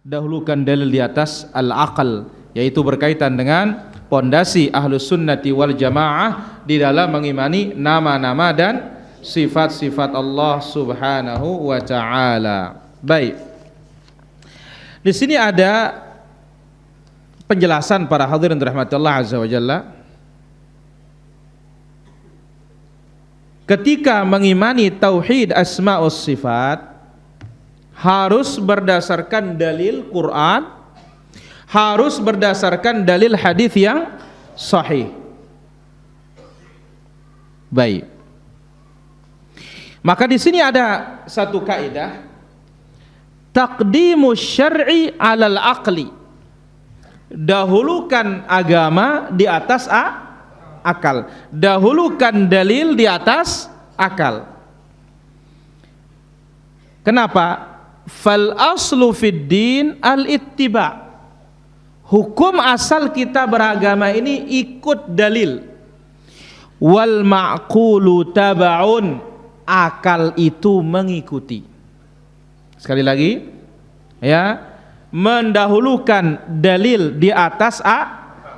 dahulukan dalil di atas al-aql, yaitu berkaitan dengan pondasi Ahlus Sunnati wal Jamaah di dalam mengimani nama-nama dan sifat-sifat Allah Subhanahu wa taala. Baik. Di sini ada penjelasan para hadirin dirahmati Allah azza wa jalla. Ketika mengimani tauhid asma wa sifat harus berdasarkan dalil Quran, harus berdasarkan dalil hadis yang sahih. Baik. Maka di sini ada satu kaidah, taqdimus syar'i 'alal aqli. Dahulukan agama di atas akal. Dahulukan dalil di atas akal. Kenapa? Fal aslu fid din al-ittiba'. Hukum asal kita beragama ini ikut dalil. Wal ma'qulu taba'un. Akal itu mengikuti. Sekali lagi, ya, mendahulukan dalil di atas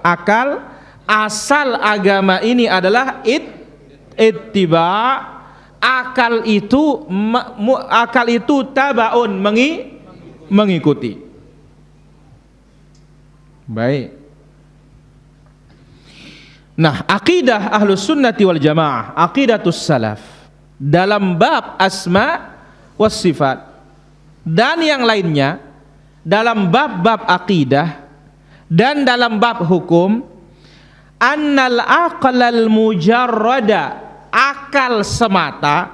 akal. Asal agama ini adalah ittiba. Akal itu tabaun, mengikuti. Baik. Nah, akidah Ahlus Sunnati wal Jamaah, aqidatus salaf dalam bab asma was sifat dan yang lainnya, dalam bab-bab akidah dan dalam bab hukum, annal aqlal mujarrada, akal semata,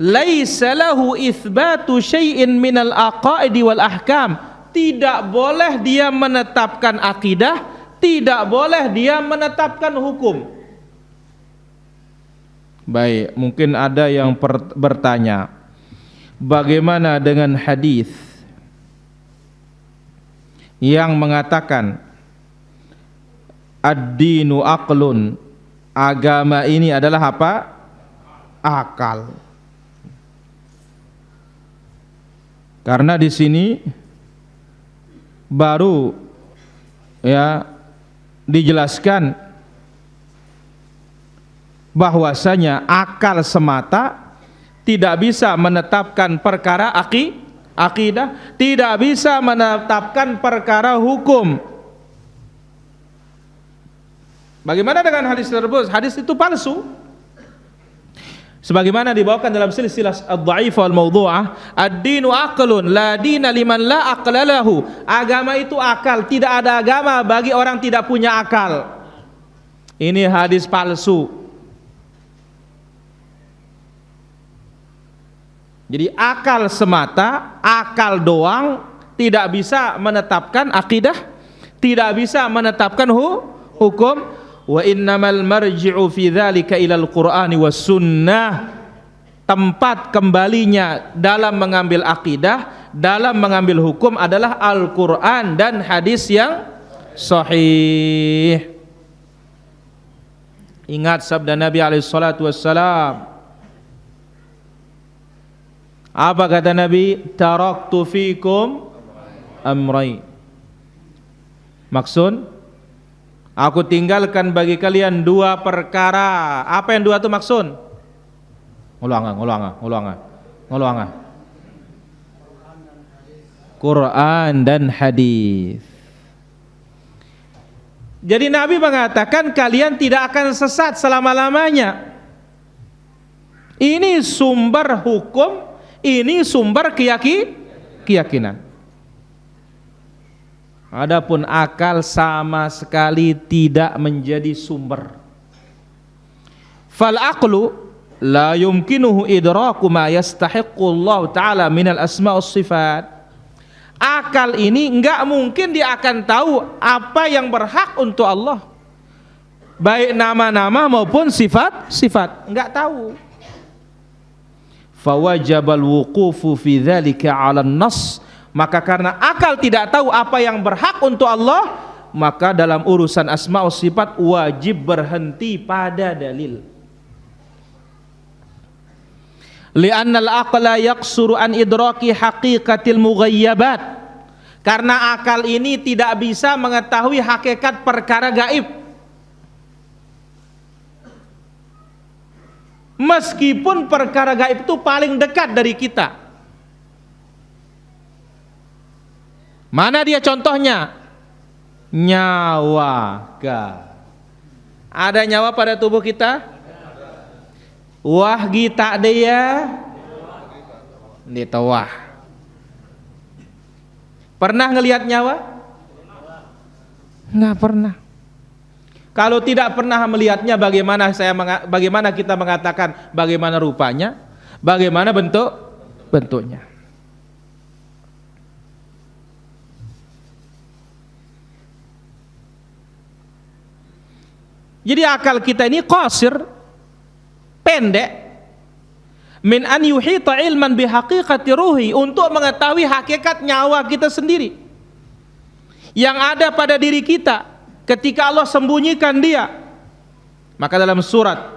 laisa lahu itsbatu syai'in minal aqaidi wal ahkam. Tidak boleh dia menetapkan akidah, tidak boleh dia menetapkan hukum. Baik, mungkin ada yang bertanya, bagaimana dengan hadis yang mengatakan ad-dinu aqlun, agama ini adalah apa? Akal. Karena di sini baru ya dijelaskan bahwasanya akal semata tidak bisa menetapkan perkara akidah, tidak bisa menetapkan perkara hukum. Bagaimana dengan hadis tersebut? Hadis itu palsu. Sebagaimana dibawakan dalam silsilah ad-dha'ifah wal mawdu'ah, ad-dinu aqlun la dina liman la aqla lahu. Agama itu akal, tidak ada agama bagi orang tidak punya akal. Ini hadis palsu. Jadi akal semata, akal doang tidak bisa menetapkan akidah, tidak bisa menetapkan hukum. Wa innamal marji'u fi dzalika ilal Qur'ani was sunnah. Tempat kembalinya dalam mengambil akidah, dalam mengambil hukum adalah Al-Qur'an dan hadis yang sahih. Ingat sabda Nabi alaihi salatu wassalam. Apa kata Nabi? Taraktu fikum amrayn. Maksud, aku tinggalkan bagi kalian dua perkara. Apa yang dua itu maksud? Ngulang. Quran dan hadis. Jadi Nabi mengatakan kalian tidak akan sesat selama-lamanya. Ini sumber hukum, ini sumber keyakinan. Adapun akal sama sekali tidak menjadi sumber. Fal aqlu la yumkinuhu idraku ma yastahiqqu Allah Ta'ala minal asma' was sifat. Akal ini enggak mungkin dia akan tahu apa yang berhak untuk Allah, baik nama-nama maupun sifat-sifat, enggak tahu. Fawajabal wuqufu fi dzalika 'alan nas. Maka karena akal tidak tahu apa yang berhak untuk Allah, maka dalam urusan asma wa sifat wajib berhenti pada dalil. Li'anna al-aqla yaqsuru an idraki haqiqatil mughayyabat. Karena akal ini tidak bisa mengetahui hakikat perkara gaib. Meskipun perkara gaib itu paling dekat dari kita. Mana dia contohnya? Nyawa. Ada nyawa pada tubuh kita? Wah kita dia ditawah. Pernah ngelihat nyawa? Nggak pernah. Kalau tidak pernah melihatnya, bagaimana kita mengatakan bagaimana rupanya, bagaimana bentuknya? Jadi akal kita ini qasir, pendek, min an yuhita ilman bihaqiqati ruhi, untuk mengetahui hakikat nyawa kita sendiri yang ada pada diri kita ketika Allah sembunyikan dia. Maka dalam surat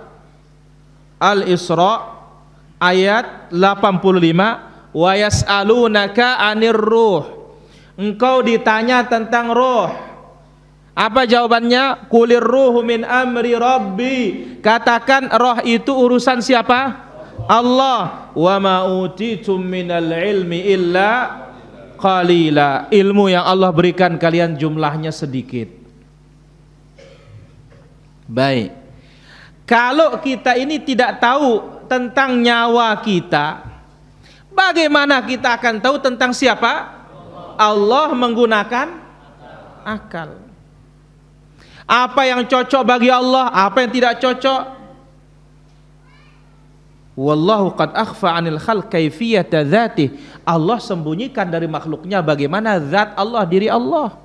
Al-Isra ayat 85, wa yas'alunaka 'anir ruh, engkau ditanya tentang roh. Apa jawabannya? Qulir ruhu min amri rabbi, katakan roh itu urusan siapa? Allah. Wa ma utitum minal ilmi illa qalila, ilmu yang Allah berikan kalian jumlahnya sedikit. Baik, kalau kita ini tidak tahu tentang nyawa kita, bagaimana kita akan tahu tentang siapa? Allah menggunakan akal. Apa yang cocok bagi Allah, apa yang tidak cocok. Wallahu qad akhfa 'anil khalq kaifiyata dzatih, Allah sembunyikan dari makhluknya bagaimana zat Allah, diri Allah.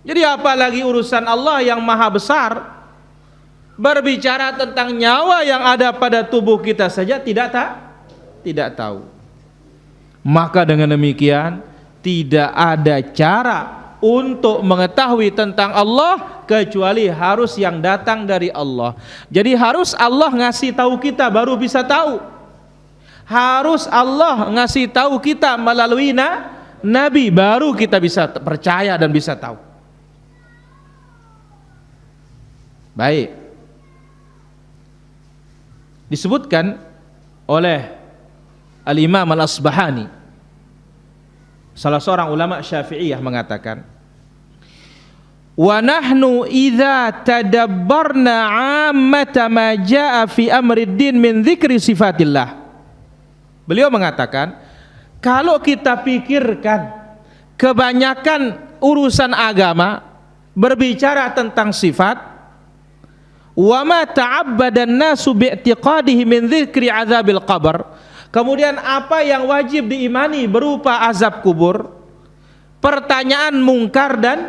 Jadi apalagi urusan Allah yang maha besar, berbicara tentang nyawa yang ada pada tubuh kita saja tidak tahu. Maka dengan demikian tidak ada cara untuk mengetahui tentang Allah kecuali harus yang datang dari Allah. Jadi harus Allah ngasih tahu kita baru bisa tahu. Harus Allah ngasih tahu kita melalui Nabi, baru kita bisa percaya dan bisa tahu. Baik, disebutkan oleh Al-Imam Al-Asbahani, salah seorang ulama Syafi'iyah, mengatakan, wa nahnu idza tadabbarna 'ammata ma jaa'a fi amriddin min dzikri sifatillah. Beliau mengatakan, kalau kita pikirkan kebanyakan urusan agama berbicara tentang sifat, wa ma ta'abbada an-nasu bi'tiqadihi min dzikri 'adzabil qabr, kemudian apa yang wajib diimani berupa azab kubur, pertanyaan mungkar dan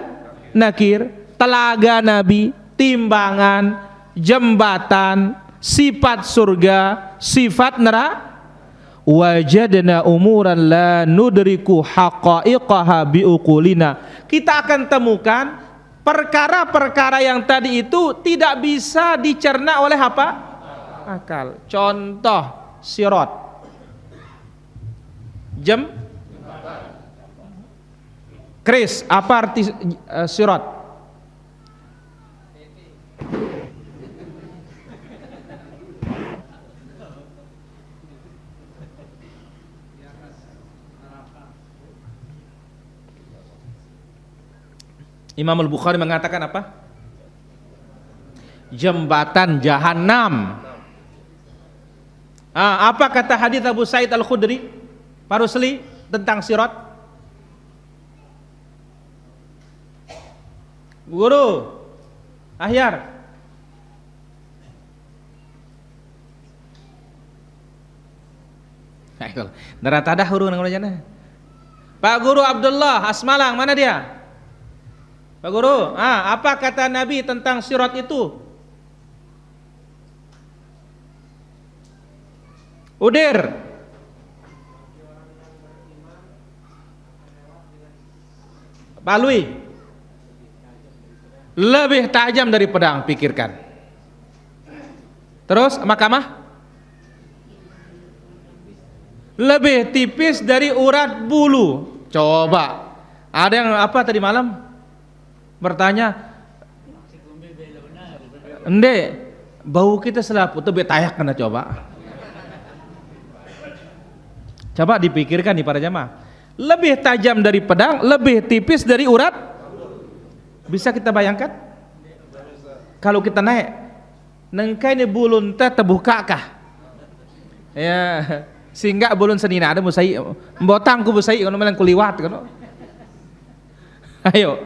nakir, telaga Nabi, timbangan, jembatan, sifat surga, sifat neraka, wajadna umuran la nudriku haqa'iqaha biuqulina, kita akan temukan perkara-perkara yang tadi itu tidak bisa dicerna oleh apa? Akal. Contoh sirat, Kris, apa arti sirat? Imam Al-Bukhari mengatakan apa? Jembatan Jahannam. Apa kata hadis Abu Sa'id Al-Khudri Parusli tentang sirat? Guru Ahyar, nerata dah huruf namanya. Pak Guru Abdullah Asmalang, mana dia? Pak Guru, apa kata Nabi tentang sirat itu? Udir. Balui. Lebih tajam dari pedang, pikirkan. Terus mahkamah? Lebih tipis dari urat bulu. Coba. Ada yang apa tadi malam? Bertanya, "Ende, bau kita selaput tuh betayak kena coba." Coba dipikirkan nih para jamaah. Lebih tajam dari pedang, lebih tipis dari urat. Bisa kita bayangkan? Kalau kita naik, nengkai ini bulun teh terbuka kah? Ya, sehingga bulun senina ada musai, mbotangku musai kalau melang kuliwat kan? Ayo.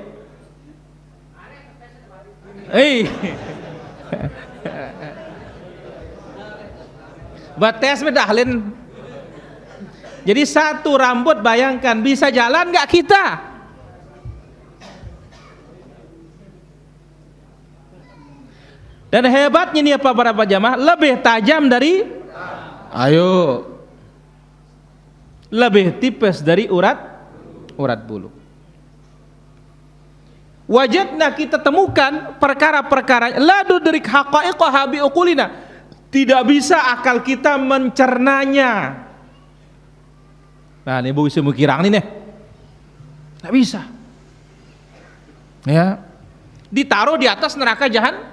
Bates bedahlin. Jadi satu rambut bayangkan bisa jalan nggak kita? Dan hebatnya nih apa para jamaah, lebih tajam dari, ayo, lebih tipis dari urat bulu. Wajadna, kita temukan perkara-perkara la dudrik haqaiqaha bi uqulina, tidak bisa akal kita mencernanya. Nah, ini Bu Isu Mukirang nih, nggak bisa. Ya, ditaruh di atas neraka jahanam.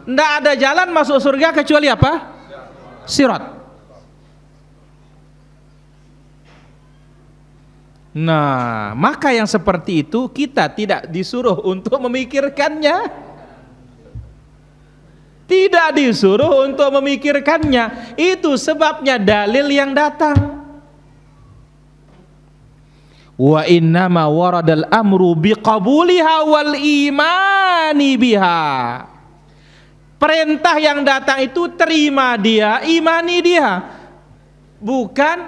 Nggak ada jalan masuk surga kecuali apa? Sirat. Nah, maka yang seperti itu kita tidak disuruh untuk memikirkannya. Tidak disuruh untuk memikirkannya. Itu sebabnya dalil yang datang. Wa innama waradal amru biqabuliha wal imani biha. Perintah yang datang itu terima dia, imani dia, bukan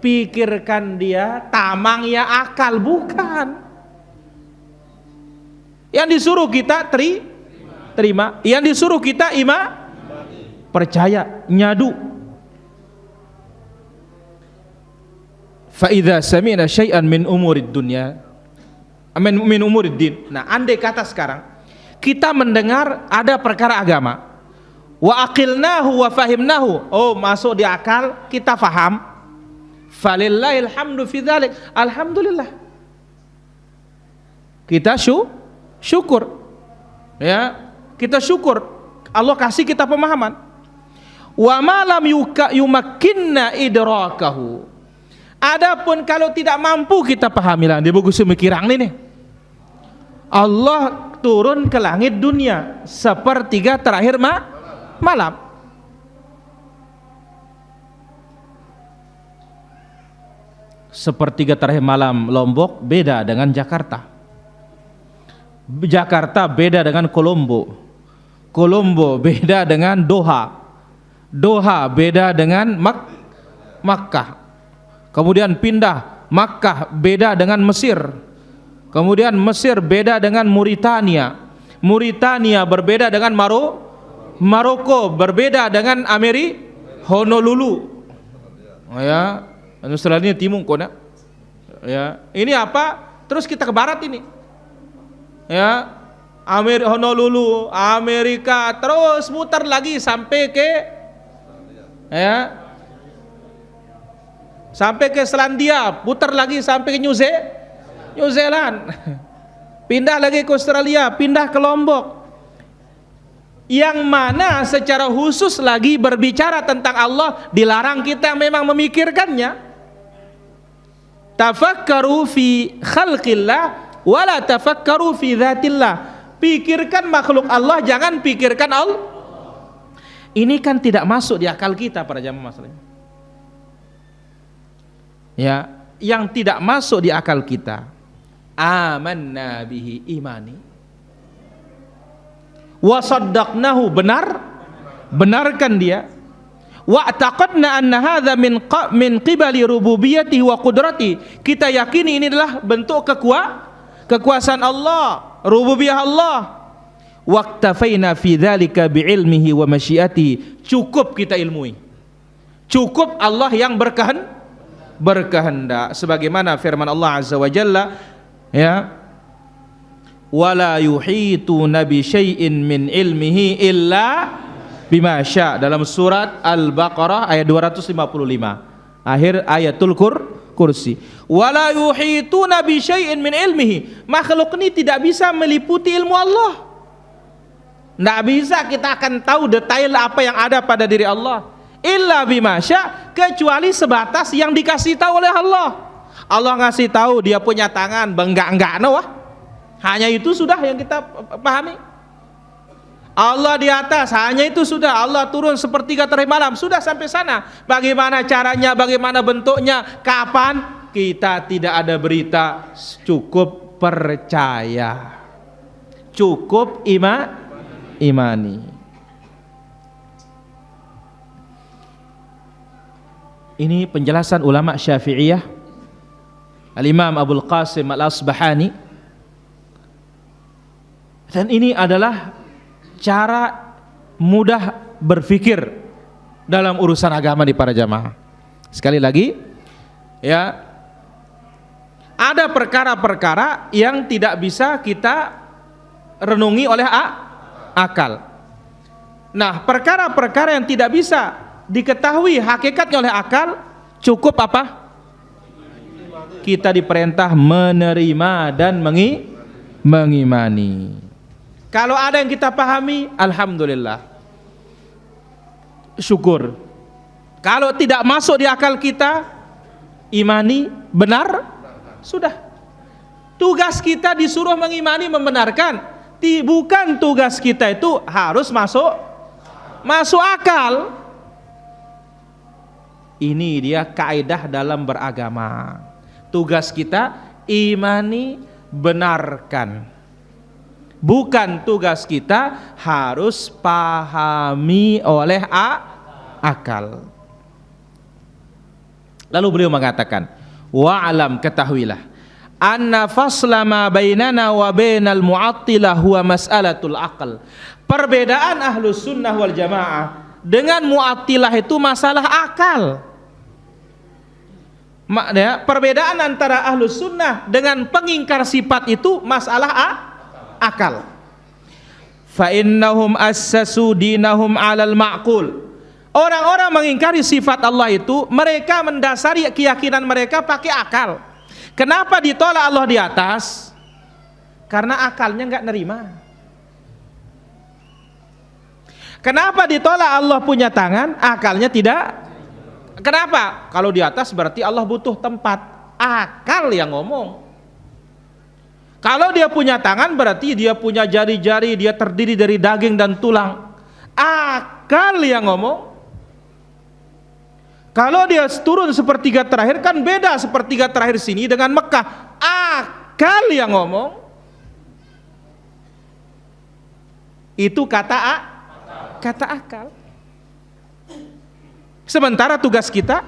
pikirkan dia, tamang ya akal, bukan. Yang disuruh kita terima, yang disuruh kita percaya, nyadu. Fa idza sami'na syai'an min umurid dunya, min umurid din. Nah, andai kata sekarang kita mendengar ada perkara agama, wa aqilnahu wa fahimnahu, oh masuk di akal, kita faham, falillahil hamdu fi dzalik, alhamdulillah, kita syukur, ya, kita syukur Allah kasih kita pemahaman. Wa ma lam yumakkinna idrakahu, adapun kalau tidak mampu kita pahami, lah dia bagus mikirang nih, Allah turun ke langit dunia sepertiga terakhir malam. Sepertiga terakhir malam Lombok beda dengan Jakarta. Jakarta beda dengan Kolombo. Kolombo beda dengan Doha. Doha beda dengan Makkah. Kemudian pindah Makkah beda dengan Mesir. Kemudian Mesir beda dengan Mauritania. Mauritania berbeda dengan Maroko, berbeda dengan Honolulu. Ya, Australia timur kona. Ya, ini apa? Terus kita ke barat ini. Ya, Honolulu, Amerika, terus muter lagi sampai ke sampai ke Selandia, putar lagi sampai ke New Zealand, pindah lagi ke Australia, pindah ke Lombok. Yang mana secara khusus lagi berbicara tentang Allah, dilarang kita memang memikirkannya. Tafakkaru fi khalqillah wala tafakkaru fi dzatillah. Pikirkan makhluk Allah, jangan pikirkan Allah. Ini kan tidak masuk di akal kita para jamaah masalahnya. Ya, yang tidak masuk di akal kita. Amanna bihi, imani, wa saddaqnahu, benarkan dia, wa taqadna anna hadza min qibali rububiyyati wa qudrati, kita yakini ini adalah bentuk kekuasaan Allah, rububiyah Allah. Waqtafaina fi dzalika biilmihi wa masyiati, cukup kita ilmui, cukup Allah yang berkehendak, sebagaimana firman Allah azza wa jalla, ya, wala yuhituna bi syai'in min ilmihi illa bima syaa, dalam surat Al-Baqarah ayat 255, akhir ayatul kursi. Wala yuhituna bi syai'in min ilmihi. Makhluk ini tidak bisa meliputi ilmu Allah. Tidak bisa kita akan tahu detail apa yang ada pada diri Allah. Illa bima sya, kecuali sebatas yang dikasih tahu oleh Allah. Allah ngasih tahu dia punya tangan, enggak wah. Hanya itu sudah yang kita pahami. Allah di atas, hanya itu sudah. Allah turun sepertiga terakhir malam, sudah sampai sana. Bagaimana caranya, bagaimana bentuknya, kapan, kita tidak ada berita. Cukup percaya, cukup imani. Ini penjelasan ulama Syafi'iyah, Al-Imam Abul Qasim Al-Asbahani. Dan ini adalah cara mudah berpikir dalam urusan agama di para jamaah. Sekali lagi, ya, ada perkara-perkara yang tidak bisa kita renungi oleh akal. Nah, perkara-perkara yang tidak bisa diketahui hakikatnya oleh akal, cukup apa? Kita diperintah menerima dan mengimani. Kalau ada yang kita pahami, alhamdulillah, syukur. Kalau tidak masuk di akal kita, imani, benar, sudah. Tugas kita disuruh mengimani, membenarkan. Bukan tugas kita itu harus masuk akal. Ini dia kaidah dalam beragama. Tugas kita imani, benarkan. Bukan tugas kita harus pahami oleh akal. Lalu beliau mengatakan, wa'alam, ketahuilah, anna fasla ma bainana wa bainal mu'attilah huwa mas'alatul aql. Perbedaan ahlus sunnah wal jamaah dengan mu'attilah itu masalah akal. Maknanya perbedaan antara ahlus sunnah dengan pengingkar sifat itu masalah akal. Fa innahum assasu dinahum 'alal ma'qul. Orang-orang mengingkari sifat Allah itu mereka mendasari keyakinan mereka pakai akal. Kenapa ditolak Allah di atas? Karena akalnya enggak nerima. Kenapa ditolak Allah punya tangan? Akalnya tidak. Kenapa? Kalau di atas berarti Allah butuh tempat. Akal yang ngomong. Kalau dia punya tangan berarti dia punya jari-jari, dia terdiri dari daging dan tulang. Akal yang ngomong. Kalau dia turun sepertiga terakhir kan beda sepertiga terakhir sini dengan Mekah. Akal yang ngomong. Itu kata akal. Sementara tugas kita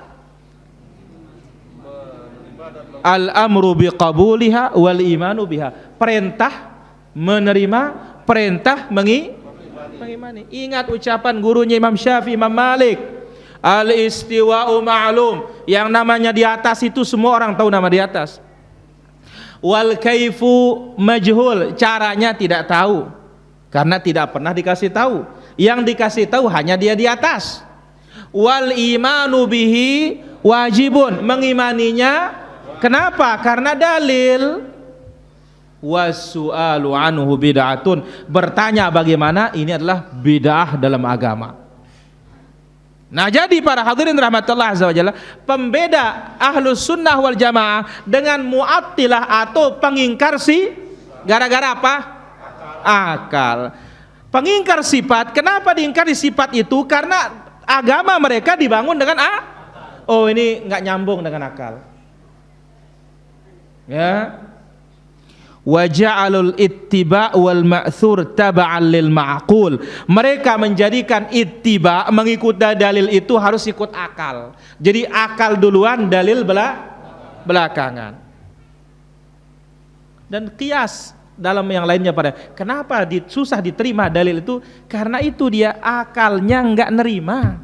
al-amru biqabuliha wal imanu biha. Perintah menerima, perintah mengimani. Ingat ucapan gurunya Imam Syafi'i, Imam Malik, al-istiwa'u ma'lum. Yang namanya di atas itu semua orang tahu nama di atas. Wal kaifu majhul, caranya tidak tahu karena tidak pernah dikasih tahu. Yang dikasih tahu hanya dia di atas. Wal imanu bihi wajibun, mengimaninya. Kenapa? Karena dalil. Wasu'alu anhu bid'atun, bertanya bagaimana, ini adalah bid'ah dalam agama. Nah, jadi para hadirin rahmatullah azza wajalla, pembeda ahlus sunnah wal jamaah dengan mu'attilah atau pengingkar gara-gara apa? Akal. Pengingkar sifat, kenapa diingkari sifat itu? Karena agama mereka dibangun dengan oh, ini nggak nyambung dengan akal. Ya. Wa ja'alul ittiba' wal ma'thur taba'an lil ma'qul. Mereka menjadikan ittiba', mengikuti dalil itu harus ikut akal. Jadi akal duluan, dalil belakangan. Dan qiyas dalam yang lainnya pada kenapa susah diterima dalil itu, karena itu dia akalnya enggak nerima.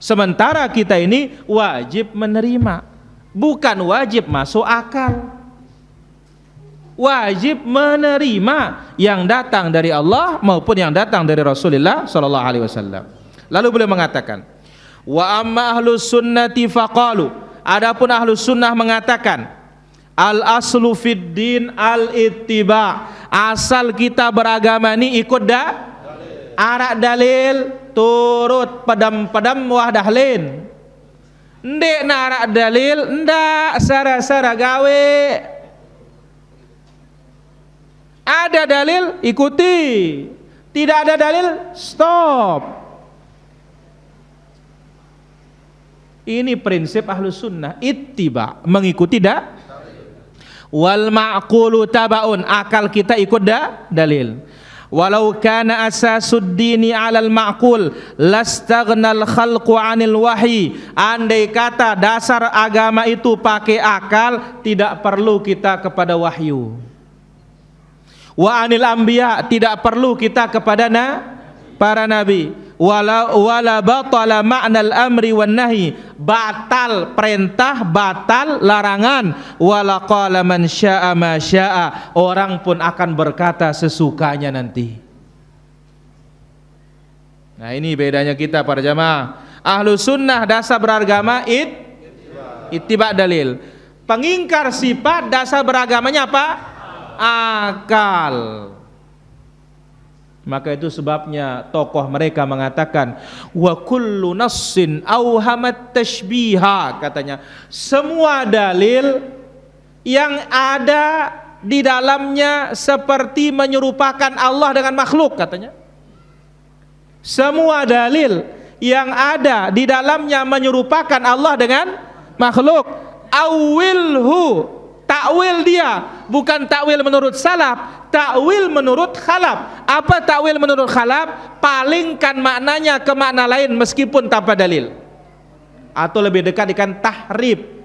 Sementara kita ini wajib menerima, bukan wajib masuk akal. Wajib menerima yang datang dari Allah maupun yang datang dari Rasulullah SAW. Lalu beliau mengatakan, wa amma ahlus sunnati faqalu, Adapun ahlus sunnah mengatakan al aslu fid din al ittiba. Asal kita beragama ni ikut arak dalil, turut padam-padam wahdah lain. Ndek nak arak dalil, ndak sara-sara gawe. Ada dalil, ikuti. Tidak ada dalil, stop. Ini prinsip ahlus sunnah, ittiba, mengikuti wal ma'qulu tabaun, akal kita ikut dalil. Walau kana asasud dini 'alal ma'qul lastaghnal khalqu 'anil wahyi. Andai kata dasar agama itu pakai akal, tidak perlu kita kepada wahyu. Wa 'anil anbiya, tidak perlu kita kepada para nabi. Wala batala ma'nal amri wan nahi, batal perintah, batal larangan. Wala qala man syaa ma syaa, orang pun akan berkata sesukanya nanti. Nah, ini bedanya kita para jamaah. Ahlu sunnah dasar beragama ittiba dalil. Pengingkar sifat dasar beragamanya apa? Akal. Maka itu sebabnya tokoh mereka mengatakan wa kullu nassin awhamat tashbiha, katanya semua dalil yang ada di dalamnya seperti menyerupakan Allah dengan makhluk, katanya. Semua dalil yang ada di dalamnya menyerupakan Allah dengan makhluk, awilhu, takwil dia, bukan takwil menurut salaf, takwil menurut khalaf. Apa takwil menurut khalaf? Palingkan maknanya ke makna lain meskipun tanpa dalil, atau lebih dekat dengan tahrif,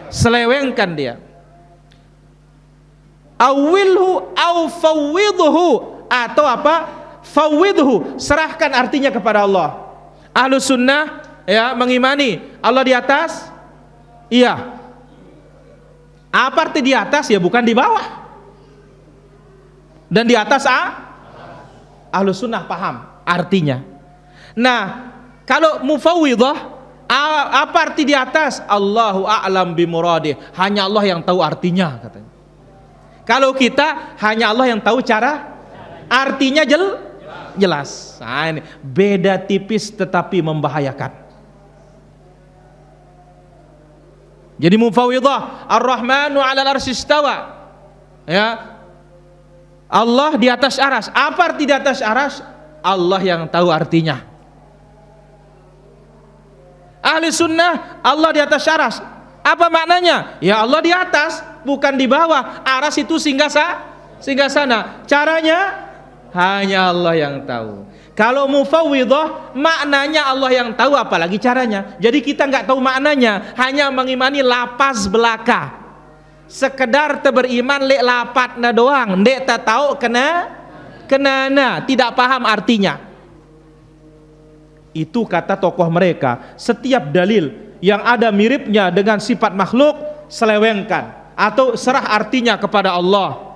selewengkan dia. Awilhu au fawwidhu, atau apa? Fawwidhu, serahkan artinya kepada Allah. Ahlus sunnah ya mengimani Allah di atas, iya. Apa arti di atas? Ya bukan di bawah. Dan di atas Ahlus sunnah paham artinya. Nah, kalau mufawwidah, apa arti di atas? Allahu a'lam bimuradih, hanya Allah yang tahu artinya, katanya. Kalau kita, hanya Allah yang tahu cara artinya jelas. Nah, ini beda tipis tetapi membahayakan. Jadi mufawwidah, Ar-Rahmanu 'alal arsy istawa. Ya. Allah di atas aras. Apa arti di atas aras? Allah yang tahu artinya. Ahli sunnah, Allah di atas aras. Apa maknanya? Ya Allah di atas, bukan di bawah. Aras itu singgasana. Caranya hanya Allah yang tahu. Kalau mufawwidah, maknanya Allah yang tahu, apalagi caranya. Jadi kita nggak tahu maknanya, hanya mengimani lafaz belaka. Sekedar beriman lek lapatna doang, ndek tak tahu kenana, tidak paham artinya. Itu kata tokoh mereka. Setiap dalil yang ada miripnya dengan sifat makhluk, selewengkan atau serah artinya kepada Allah.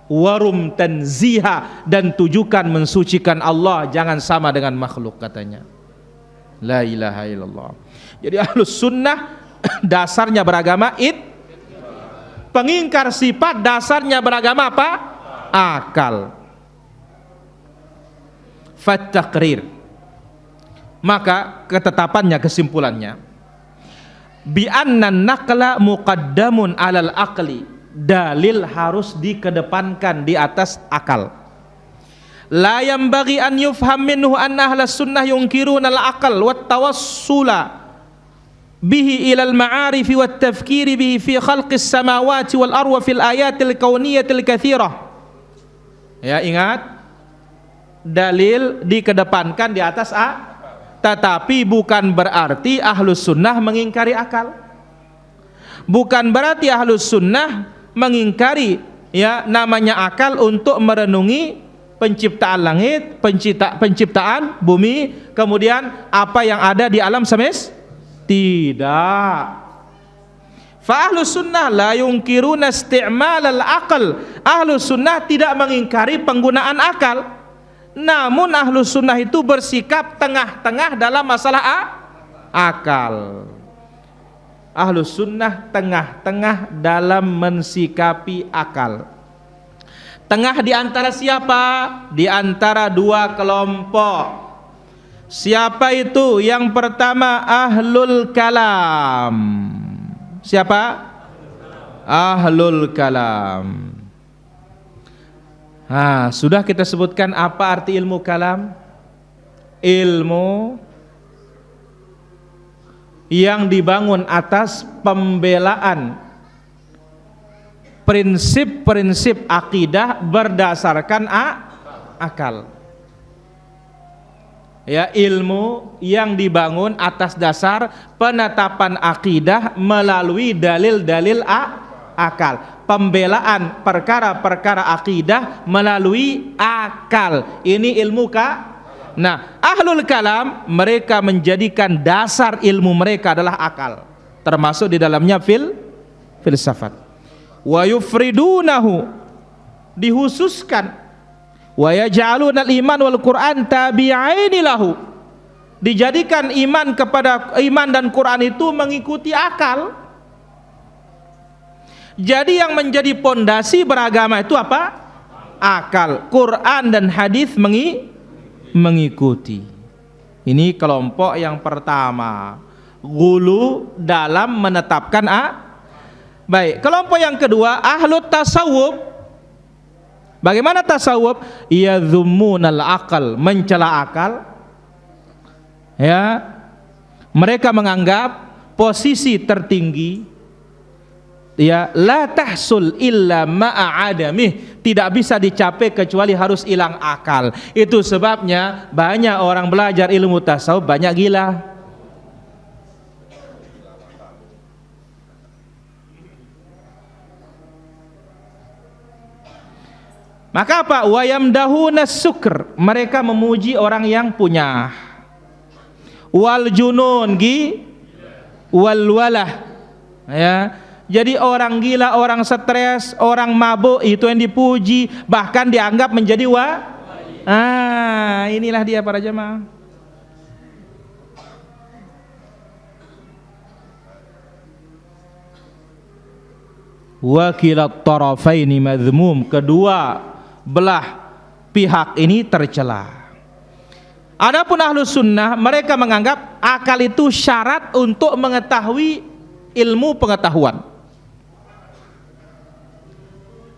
Warum tanziha, dan tujukan mensucikan Allah, jangan sama dengan makhluk, katanya. La ilaha illallah. Jadi ahlus sunnah dasarnya beragama pengingkar sifat dasarnya beragama apa? Akal. Fattaqrir. Maka ketetapannya, kesimpulannya, bi anna naqla muqaddamun 'alal aqli. Dalil harus dikedepankan di atas akal. La yanbaghi an yufham minhu anna ahlus sunnah yunkiruna al-aql wat tawassula bihi ilal ma'arifi wat tafkiri bihi fi khalqis samawati wal arwa fil ayatil kauniyatil katsirah. Ya, ingat, dalil dikedepankan di atas tetapi bukan berarti ahlus sunnah mengingkari akal. Bukan berarti ahlus sunnah mengingkari ya namanya akal untuk merenungi penciptaan langit, penciptaan bumi, kemudian apa yang ada di alam semesta. Tidak. Fa ahlus sunnah la yunkiruna isti'mal al-aql. Ahlus sunnah tidak mengingkari penggunaan akal. Namun ahlus sunnah itu bersikap tengah-tengah dalam masalah akal. Ahlus sunnah tengah-tengah dalam mensikapi akal. Tengah di antara siapa? Di antara dua kelompok. Siapa itu? Yang pertama ahlul kalam. Siapa? Ahlul kalam. Sudah kita sebutkan apa arti ilmu kalam? Ilmu yang dibangun atas pembelaan prinsip-prinsip akidah berdasarkan akal. Ya, ilmu yang dibangun atas dasar penetapan akidah melalui dalil-dalil akal. Pembelaan perkara-perkara akidah melalui akal. Ini ilmu Nah, ahlul kalam mereka menjadikan dasar ilmu mereka adalah akal, termasuk di dalamnya filsafat. Wa yufridunahu, dihususkan, wa yaj'aluna al-iman wal Qur'an tabi'aini lahu, dijadikan iman dan Quran itu mengikuti akal. Jadi yang menjadi pondasi beragama itu apa? Akal. Quran dan hadis mengikuti. Ini kelompok yang pertama, gulu dalam menetapkan Baik, kelompok yang kedua ahlut tasawuf. Bagaimana tasawuf? Yadhummunal akal, mencela akal. Ya, mereka menganggap posisi tertinggi, ya, la tahsul illa ma'a adamih, tidak bisa dicapai kecuali harus hilang akal. Itu sebabnya banyak orang belajar ilmu tasawuf banyak gila. Maka apa? Wa yamdahuna sukr, mereka memuji orang yang punya. Wal junun wal walah, ya. Jadi orang gila, orang stres, orang mabuk itu yang dipuji, bahkan dianggap menjadi inilah dia para jemaah. Wa kilat tarafaini madhmum, kedua belah pihak ini tercela. Adapun ahlus sunnah mereka menganggap akal itu syarat untuk mengetahui ilmu pengetahuan.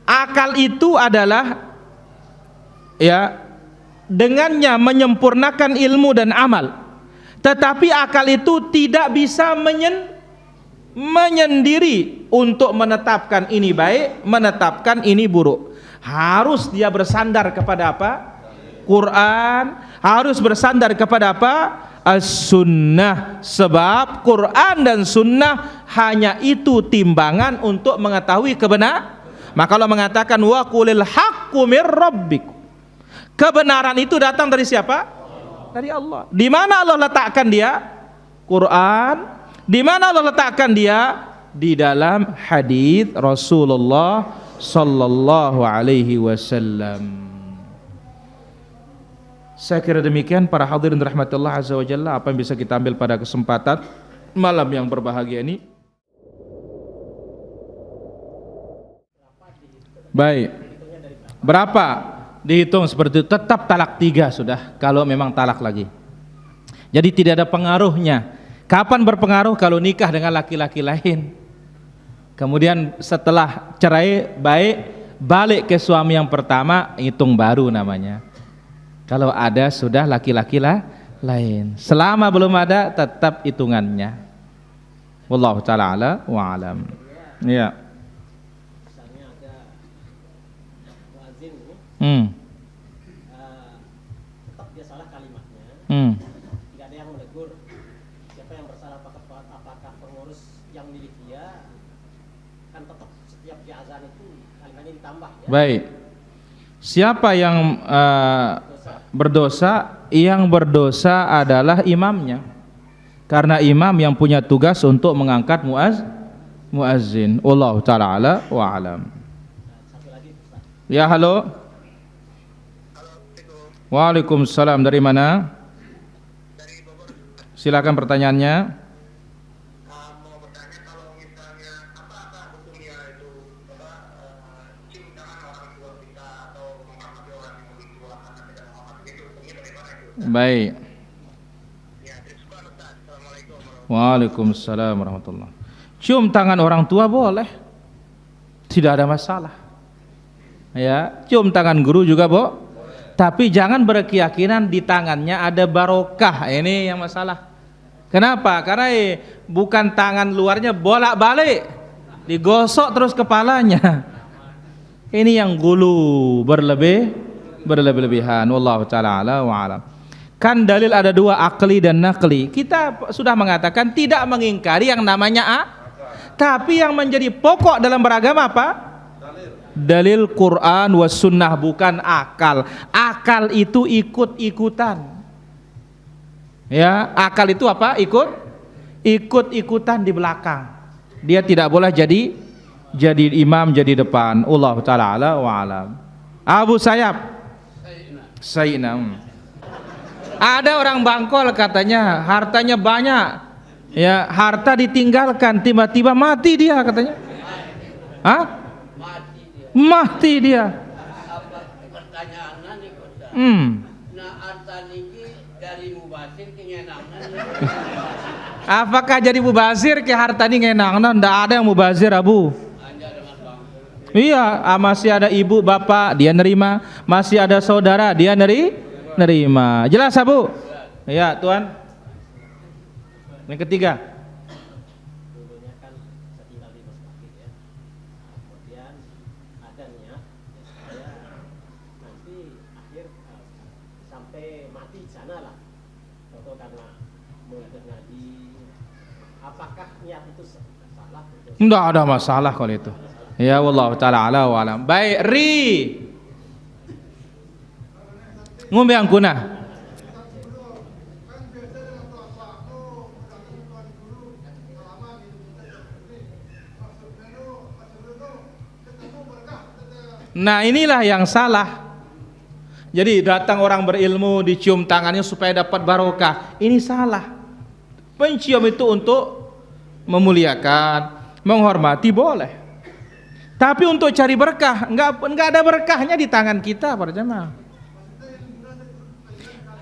Akal itu adalah, ya, dengannya menyempurnakan ilmu dan amal. Tetapi akal itu tidak bisa menyendiri untuk menetapkan ini baik, menetapkan ini buruk. Harus dia bersandar kepada apa? Quran. Harus bersandar kepada apa? As-sunnah. Sebab Quran dan sunnah hanya itu timbangan untuk mengetahui kebenaran. Maka Allah mengatakan wa qulil haqqu mir rabbikum, kebenaran itu datang dari siapa? Dari Allah. Di mana Allah letakkan dia? Quran. Di mana Allah letakkan dia? Di dalam hadis Rasulullah sallallahu alaihi wasallam. Saya kira demikian para hadirin rahmatullah azza wa jalla, apa yang bisa kita ambil pada kesempatan malam yang berbahagia ini. Baik, berapa dihitung seperti itu? Tetap talak 3 sudah, kalau memang talak lagi. Jadi tidak ada pengaruhnya. Kapan berpengaruh? Kalau nikah dengan laki-laki lain, kemudian setelah cerai baik, balik ke suami yang pertama, hitung baru namanya. Kalau ada sudah laki-laki lain, selama belum ada tetap hitungannya. Wallahu ta'ala ala wa alam. Ya. Tetap dia salah kalimatnya, tidak ada yang menegur. Siapa yang bersalah? Apakah pengurus yang milik dia? Kan tetap setiap di azan itu kalimatnya ditambah, ya? Baik. Siapa yang berdosa? Yang berdosa adalah imamnya, karena imam yang punya tugas untuk mengangkat muazzin. Wallahu ta'ala ala wa alam. Satu lagi, Ustaz. Ya, halo. Waalaikumsalam. Dari mana? Dari Bogor. Silakan pertanyaannya. Mau bertanya, kalau Baik. Waalaikumsalam warahmatullahi. Cium tangan orang tua boleh, tidak ada masalah. Ya, cium tangan guru juga tapi jangan berkeyakinan di tangannya ada barokah. Ini yang masalah. Kenapa? Karena bukan tangan luarnya bolak-balik, digosok terus kepalanya. Ini yang gulu berlebihan. Wallahu taala ala wa alam. Kan dalil ada dua, akli dan nakli. Kita sudah mengatakan tidak mengingkari yang namanya tapi yang menjadi pokok dalam beragama apa? Dalil Quran was sunnah, bukan akal. Akal itu ikut-ikutan. Ya, akal itu apa? Ikut-ikutan di belakang. Dia tidak boleh jadi imam, jadi depan. Allah taala ala wa alam. Abu Sayyab. Sayyidina. Ada orang Bangkol katanya hartanya banyak. Ya, harta ditinggalkan, tiba-tiba mati dia katanya. Hah? Mati dia. Apakah jadi mubazir ke harta ini ngenangna? Ndak ada yang mubazir, Abu. Iya, masih ada ibu bapak dia nerima, masih ada saudara dia nerima. Jelas, Abu? Ya, Tuan. Yang ketiga. Dulunya kan setinggal di masjid ya. Kemudian ada niat supaya nanti akhir sampai mati di sana lah. Atau karena mengajar ngaji. Apakah niat itu salah? Enggak ada masalah kalau itu. Ya wallahu taala ala wa alam. Baik, ngombe angkuna. Nah, inilah yang salah. Jadi datang orang berilmu dicium tangannya supaya dapat barokah. Ini salah. Mencium itu untuk memuliakan, menghormati boleh. Tapi untuk cari berkah, enggak ada berkahnya di tangan kita para jemaah.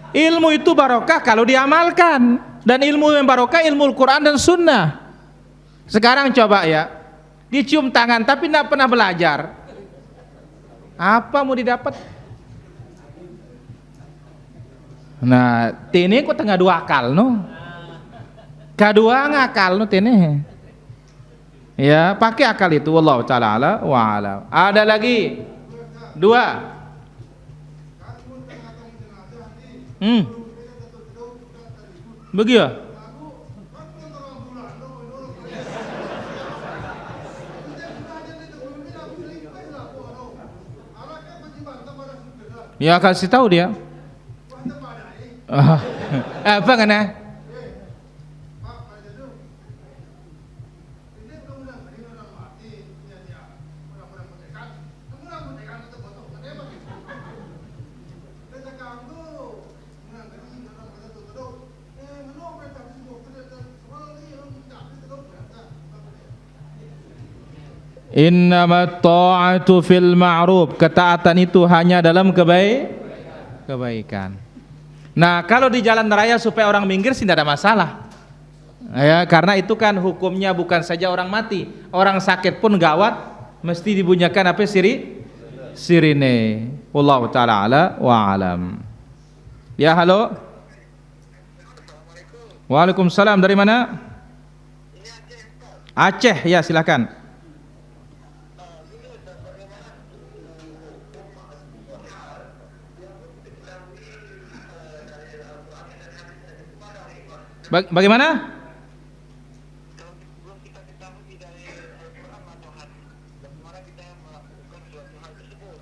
Ilmu itu barokah kalau diamalkan, dan ilmu yang barokah ilmu Al-Quran dan Sunnah. Sekarang coba ya, dicium tangan tapi enggak pernah belajar, apa mau didapat? Nah, tini kok tengah dua akal no, kedua ngakal no tini. Ya, pakai akal itu. Wallahu taala ala wa alam. Ada lagi dua. Begitu. Ya kasih tahu dia. Apa kena? Innamat ta'atu fil ma'ruf, ketaatan itu hanya dalam kebaikan. Nah, kalau di jalan raya supaya orang minggir sih tidak ada masalah. Ya, karena itu kan hukumnya bukan saja orang mati, orang sakit pun gawat mesti dibunyikan apa sirine. Wallahu taala ala wa alam. Ya, halo. Waalaikumsalam, dari mana? Aceh, ya silakan. Bagaimana?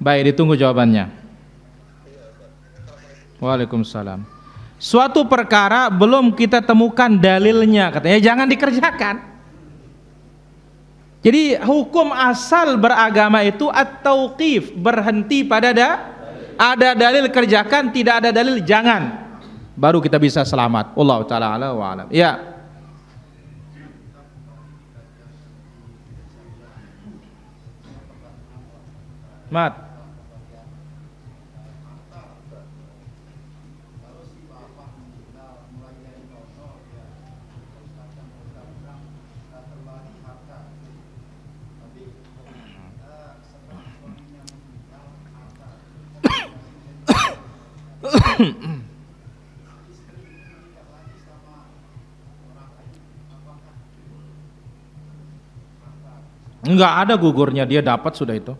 Baik, ditunggu jawabannya. Waalaikumsalam. Suatu perkara belum kita temukan dalilnya, katanya jangan dikerjakan. Jadi hukum asal beragama itu at-tauqif, berhenti pada ada dalil kerjakan, tidak ada dalil jangan. Baru kita bisa selamat. Wallahu taala ala wa alam. Ya. Mat. Enggak ada gugurnya, dia dapat sudah itu.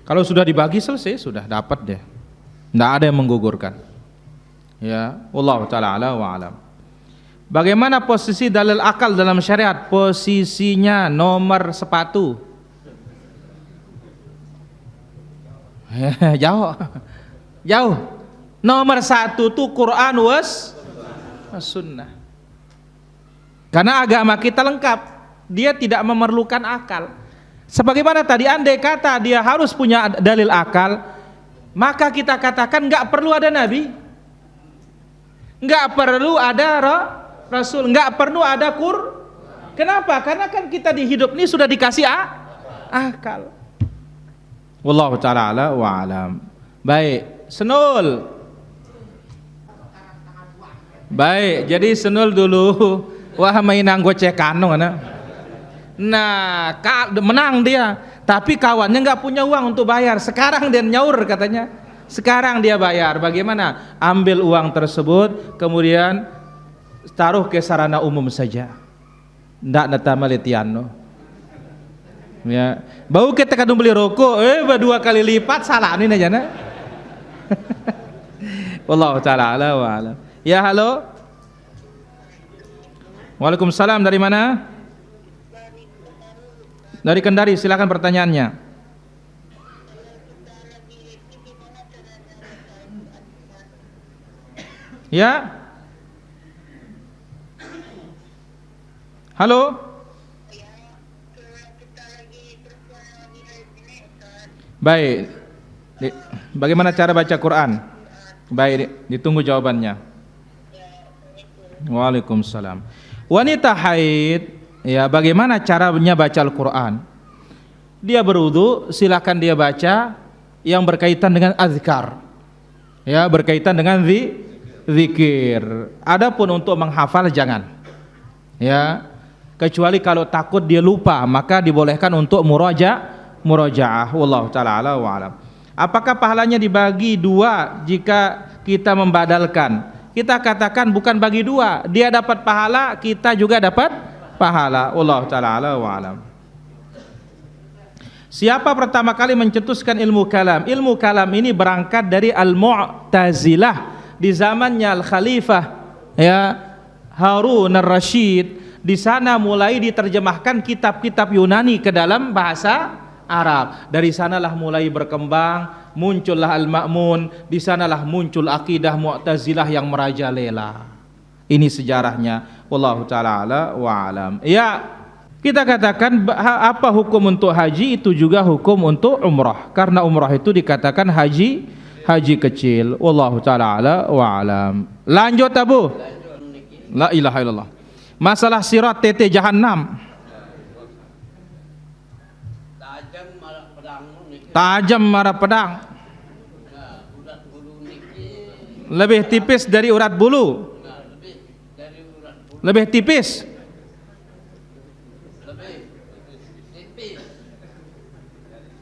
Kalau sudah dibagi selesai, sudah dapat dia. Enggak ada yang menggugurkan. Ya, wallahu taala ala wa alam. Bagaimana posisi dalil akal dalam syariat? Posisinya nomor sepatu. Jauh. Jauh. Nomor satu tuh Quran was sunnah. Karena agama kita lengkap. Dia tidak memerlukan akal. Sebagaimana tadi, andai kata dia harus punya dalil akal, maka kita katakan nggak perlu ada nabi, nggak perlu ada rasul, nggak perlu ada Kenapa? Karena kan kita di hidup ini sudah dikasih akal. Wallahu ta'ala ala wa alam. Baik, Senul. Baik, jadi Senul dulu wah mainan gocek kanong anak. Nah, menang dia, tapi kawannya nggak punya uang untuk bayar. Sekarang dia nyaur katanya. Sekarang dia bayar. Bagaimana? Ambil uang tersebut, kemudian taruh ke sarana umum saja. Ndak natama letiano. Ya, bau kita kadung beli rokok, berdua kali lipat salah ini aja nak. Wallahu taala ala wa alam. Ya, halo. Waalaikumsalam, dari mana? Dari Kendari, silakan pertanyaannya. Ya. Halo. Baik. Bagaimana cara baca Quran? Baik, ditunggu jawabannya. Waalaikumsalam. Wanita haid, ya, bagaimana caranya baca Al-Quran? Dia berwudu, silakan dia baca yang berkaitan dengan azkar, ya, berkaitan dengan zikir. Adapun untuk menghafal jangan, ya, kecuali kalau takut dia lupa, maka dibolehkan untuk murojaah. Wallahu taala ala wa alam. Apakah pahalanya dibagi dua jika kita membadalkan? Kita katakan bukan bagi dua, dia dapat pahala, kita juga dapat pahala. Wallahu taala ala wa alam. Siapa pertama kali mencetuskan ilmu kalam? Ilmu kalam ini berangkat dari Al-Mu'tazilah di zamannya Al-Khalifah, ya, Harun ar-Rasyid. Di sana mulai diterjemahkan kitab-kitab Yunani ke dalam bahasa Arab. Dari sanalah mulai berkembang, muncullah Al-Ma'mun, di sanalah muncul akidah Mu'tazilah yang merajalela. Ini sejarahnya. Wallahu taala ala wa alam. Ya, kita katakan apa hukum untuk haji, itu juga hukum untuk umrah. Karena umrah itu dikatakan haji kecil. Wallahu taala ala wa alam. Lanjut Abu. La ilaha illallah. Masalah sirat tete jahannam. Tajam marah pedang. Lebih tipis dari urat bulu. Lebih tipis.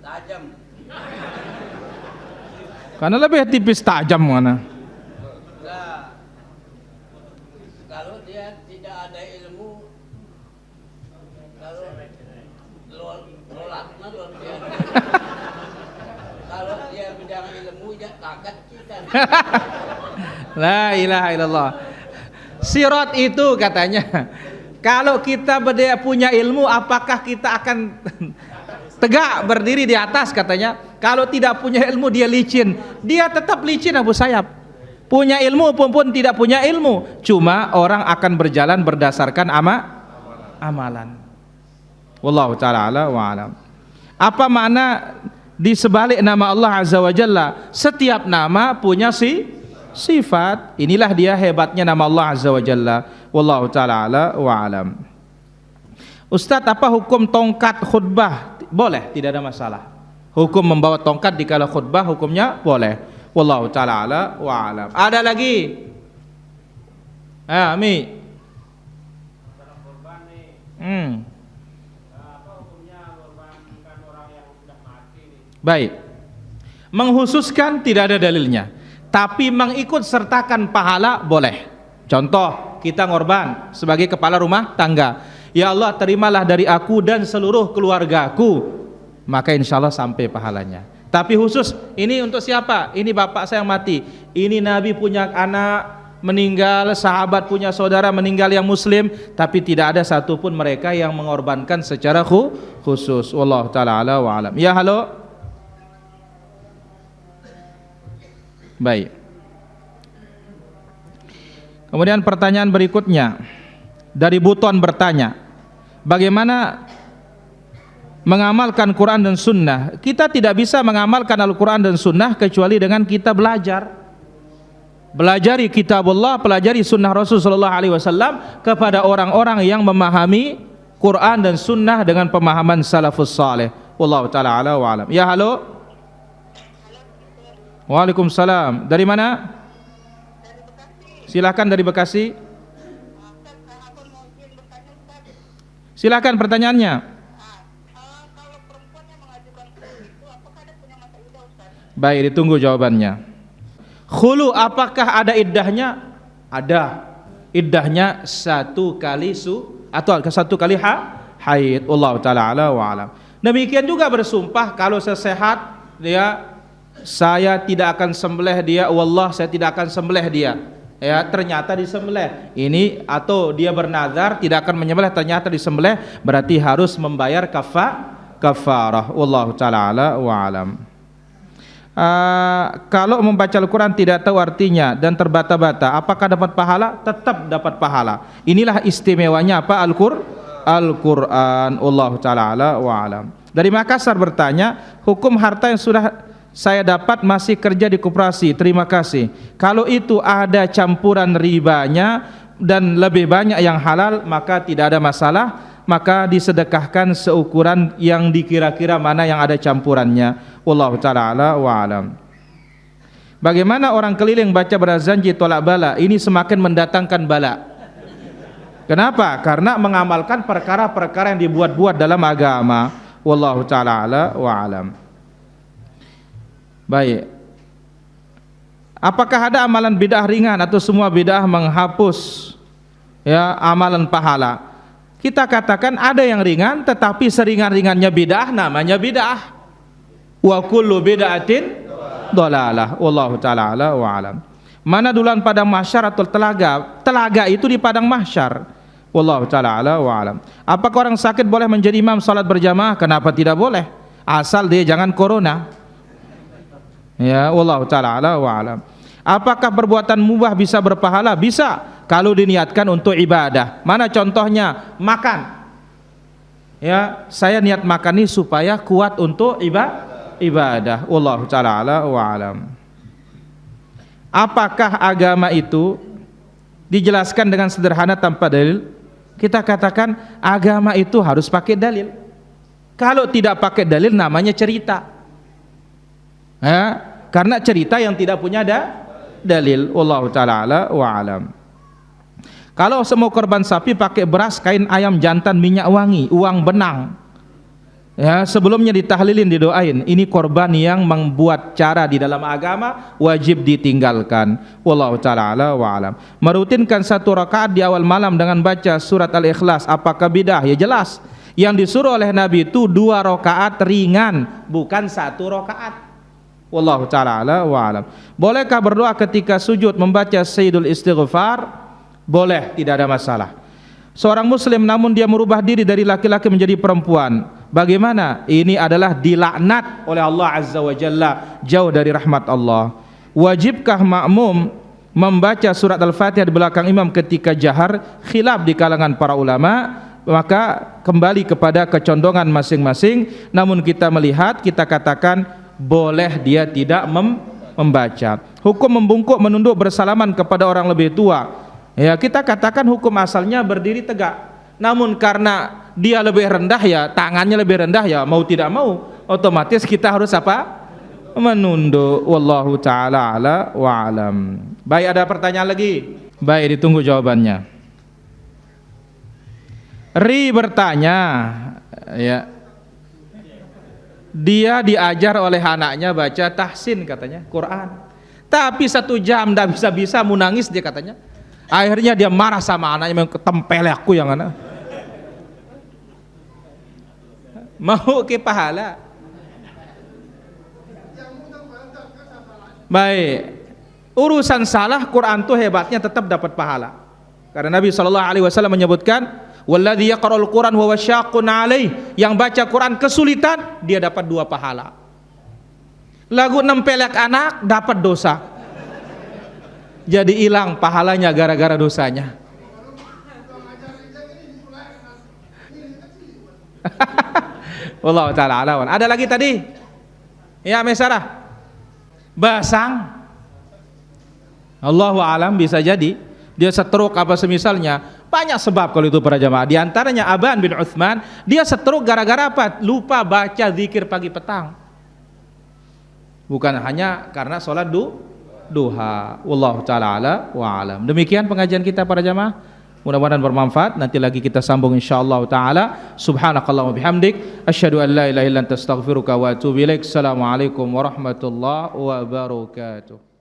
Tajam. Karena lebih tipis tajam mana? Nah, kalau dia tidak ada ilmu, kalau lolaknya luar biasa. Kalau dia bidang ilmu, dia takat kita. La ilaha illallah. Sirat itu katanya, kalau kita punya ilmu, apakah kita akan tegak berdiri di atas katanya. Kalau tidak punya ilmu dia licin. Dia tetap licin Abu Sayyaf. Punya ilmu pun tidak punya ilmu. Cuma orang akan berjalan berdasarkan amalan. Wallahu ta'ala ala wa alam. Apa makna di sebalik nama Allah Azza wa Jalla? Setiap nama punya sifat. Inilah dia hebatnya nama Allah Azza wa Jalla. Wallahu ta'ala ala wa alam. Ustadz, apa hukum tongkat khutbah? Boleh, tidak ada masalah. Hukum membawa tongkat di kala khutbah hukumnya boleh. Wallahu ta'ala ala wa alam. Ada lagi? Mi. Apa hukumnya korbankan orang yang sudah mati? Baik. Menghususkan tidak ada dalilnya. tapi mengikut sertakan pahala boleh. Contoh, kita ngorban sebagai kepala rumah tangga, ya Allah terimalah dari aku dan seluruh keluargaku, maka insya Allah sampai pahalanya. Tapi khusus ini untuk siapa? Ini bapak saya yang mati, ini Nabi punya anak meninggal, sahabat punya saudara meninggal yang muslim, tapi tidak ada satupun mereka yang mengorbankan secara khusus. Wallahu ta'ala ala wa alam. Ya, halo. Baik. Kemudian pertanyaan berikutnya dari Buton bertanya, bagaimana mengamalkan Quran dan Sunnah? Kita tidak bisa mengamalkan Al-Quran dan Sunnah kecuali dengan kita belajar. Belajari kitabullah, pelajari sunnah Rasulullah SAW kepada orang-orang yang memahami Quran dan Sunnah dengan pemahaman salafus saleh. Wallahu ta'ala ala wa alam. Ya, halo. Waalaikumsalam. Dari mana? Silakan, dari Bekasi. Silakan pertanyaannya. Baik, ditunggu jawabannya. Khulu, apakah ada iddahnya? Ada. Iddahnya satu kali atau satu kali haid. Wallahu ta'ala ala wa alam. Demikian juga bersumpah, kalau saya sehat, saya tidak akan sembelih dia, wallah saya tidak akan sembelih dia. Ya, ternyata disembelih. Ini atau dia bernazar tidak akan menyembelih, ternyata disembelih, berarti harus membayar kafarah. Wallahu ta'ala ala wa alam. Kalau membaca Al-Quran tidak tahu artinya dan terbata-bata, apakah dapat pahala? Tetap dapat pahala. Inilah istimewanya apa? Al-Quran. Wallahu ta'ala ala wa alam. Dari Makassar bertanya, hukum harta yang sudah saya dapat masih kerja di koperasi, terima kasih. Kalau itu ada campuran ribanya dan lebih banyak yang halal, maka tidak ada masalah, maka disedekahkan seukuran yang dikira-kira mana yang ada campurannya. Wallahu ta'ala ala wa alam. Bagaimana orang keliling baca berazanji tolak bala? Ini semakin mendatangkan bala. Kenapa? Karena mengamalkan perkara-perkara yang dibuat-buat dalam agama. Wallahu ta'ala ala wa alam. Baik. Apakah ada amalan bid'ah ringan atau semua bid'ah menghapus amalan pahala? Kita katakan ada yang ringan, tetapi seringan-ringannya bid'ah namanya bid'ah. Wa kullu bid'atin dhalalah. Wallahu ta'ala ala wa alam. Mana duluan padang mahsyar atau telaga? Telaga itu di padang mahsyar. Wallahu ta'ala ala wa alam. Apakah orang sakit boleh menjadi imam salat berjamaah? Kenapa tidak boleh? Asal dia jangan corona. Ya, wallahu ta'ala ala wa alam. Apakah perbuatan mubah bisa berpahala? Bisa, kalau diniatkan untuk ibadah. Mana contohnya? Makan. Ya, saya niat makan ini supaya kuat untuk ibadah. Wallahu ta'ala ala wa alam. Apakah agama itu dijelaskan dengan sederhana tanpa dalil? Kita katakan agama itu harus pakai dalil. Kalau tidak pakai dalil namanya cerita. Karena cerita yang tidak punya dalil. Wallahu ta'ala ala wa alam. Kalau semua korban sapi pakai beras, kain ayam jantan, minyak wangi, uang benang, sebelumnya ditahlilin, didoain, ini korban yang membuat cara di dalam agama, wajib ditinggalkan. Wallahu ta'ala ala wa alam. Merutinkan 1 rakaat di awal malam dengan baca surat Al-Ikhlas, apakah bidah? Ya jelas, yang disuruh oleh Nabi itu 2 rakaat ringan, bukan 1 rakaat. Wallahu ta'ala ala wa alam. Bolehkah berdoa ketika sujud membaca Sayyidul Istighfar? Boleh, tidak ada masalah. Seorang muslim namun dia merubah diri dari laki-laki menjadi perempuan, bagaimana? Ini adalah dilaknat oleh Allah Azza wa Jalla, jauh dari rahmat Allah. Wajibkah makmum membaca surat Al-Fatihah di belakang imam ketika jahar? Khilaf di kalangan para ulama, maka kembali kepada kecondongan masing-masing. Namun kita melihat, kita katakan boleh dia tidak membaca. Hukum membungkuk menunduk bersalaman kepada orang lebih tua, ya kita katakan hukum asalnya berdiri tegak. Namun karena dia lebih rendah, ya tangannya lebih rendah, ya mau tidak mau otomatis kita harus apa? Menunduk. Wallahu ta'ala ala wa alam. Baik, ada pertanyaan lagi? Baik, ditunggu jawabannya. Ri bertanya, ya, dia diajar oleh anaknya baca tahsin katanya Quran, Tapi 1 jam ndak bisa-bisa mau nangis dia katanya. Akhirnya dia marah sama anaknya, memang ketempel aku yang anak. Mau ke pahala. Baik. Urusan salah Quran tuh hebatnya tetap dapat pahala. Karena Nabi SAW menyebutkan, "Walladzi yaqra'ul Qur'an wa huwa syaqqun 'alaih." Yang baca Quran kesulitan, dia dapat 2 pahala. Lagu nempelek anak dapat dosa. Jadi hilang pahalanya gara-gara dosanya. Wallahu taala alam. Ada lagi tadi? Ya, Mesarah. Basang. Allahu alam, bisa jadi dia stroke apa semisalnya. Banyak sebab kalau itu para jamaah. Di antaranya Aban bin Uthman, dia stroke gara-gara apa? Lupa baca zikir pagi petang. Bukan hanya karena sholat duha. Wallahu taala ala wa alam. Demikian pengajian kita para jamaah. Mudah-mudahan bermanfaat. Nanti lagi kita sambung insyaallah taala. Subhanakallahumma bihamdik asyhadu an la ilaha illa anta astaghfiruka wa atubu ilaik. Assalamualaikum warahmatullahi wabarakatuh.